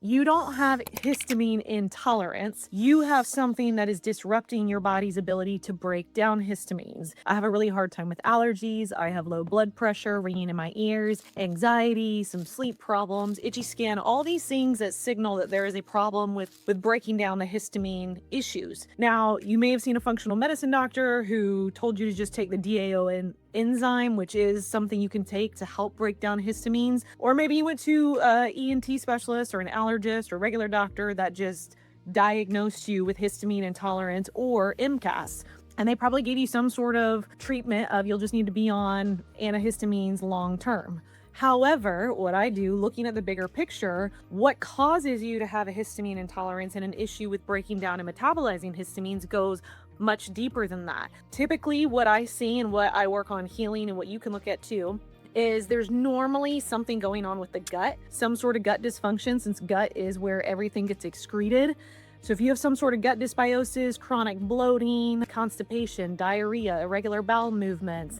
You don't have histamine intolerance. You have something that is disrupting your body's ability to break down histamines. I have a really hard time with allergies. I have low blood pressure, ringing in my ears, anxiety, some sleep problems, itchy skin, all these things that signal that there is a problem with breaking down the histamine issues. Now, you may have seen a functional medicine doctor who told you to just take the DAO enzyme, which is something you can take to help break down histamines. Or maybe you went to an ENT specialist or an allergist or regular doctor that just diagnosed you with histamine intolerance or MCAS. And they probably gave you some sort of treatment of you'll just need to be on antihistamines long term. However, what I do, looking at the bigger picture, what causes you to have a histamine intolerance and an issue with breaking down and metabolizing histamines goes much deeper than that. Typically, what I see and what I work on healing and what you can look at too is there's normally something going on with the gut, some sort of gut dysfunction, since gut is where everything gets excreted. So if you have some sort of gut dysbiosis, chronic bloating, constipation, diarrhea, irregular bowel movements,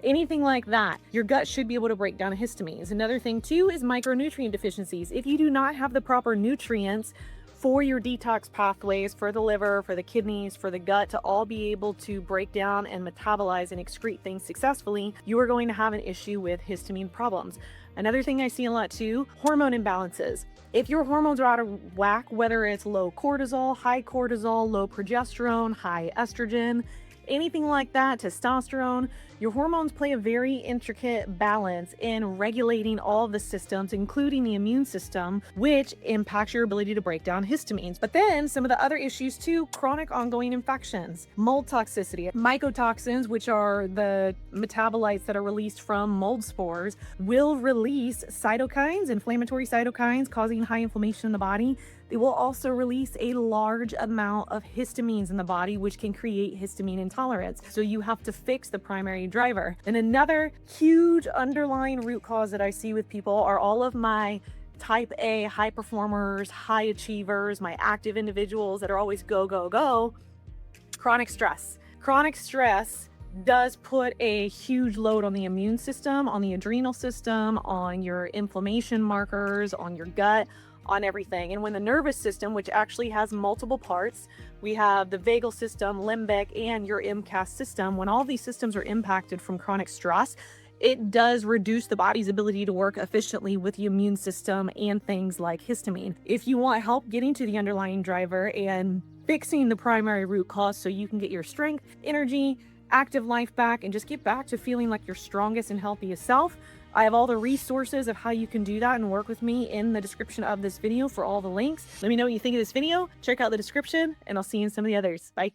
anything like that, your gut should be able to break down histamines. Another thing too is micronutrient deficiencies. If you do not have the proper nutrients for your detox pathways, for the liver, for the kidneys, for the gut to all be able to break down and metabolize and excrete things successfully, you are going to have an issue with histamine problems. Another thing I see a lot too, hormone imbalances. If your hormones are out of whack, whether it's low cortisol, low progesterone, high estrogen, anything like that, testosterone, your hormones play a very intricate balance in regulating all of the systems, including the immune system, which impacts your ability to break down histamines. But then some of the other issues too, chronic ongoing infections, mold toxicity, mycotoxins, which are the metabolites that are released from mold spores, will release cytokines, inflammatory cytokines, causing high inflammation in the body. They will also release a large amount of histamines in the body, which can create histamine intolerance. So you have to fix the primary driver. And another huge underlying root cause that I see with people are all of my type A high performers, high achievers, my active individuals that are always go, go, go. Chronic stress. Chronic stress does put a huge load on the immune system, on the adrenal system, on your inflammation markers, on your gut, on everything. And when the nervous system, which actually has multiple parts, we have the vagal system, limbic, and your MCAS system, when all these systems are impacted from chronic stress, it does reduce the body's ability to work efficiently with the immune system and things like histamine. If you want help getting to the underlying driver and fixing the primary root cause so you can get your strength, energy, active life back, and just get back to feeling like your strongest and healthiest self, I have all the resources of how you can do that and work with me in the description of this video for all the links. Let me know what you think of this video. Check out the description, and I'll see you in some of the others. Bye.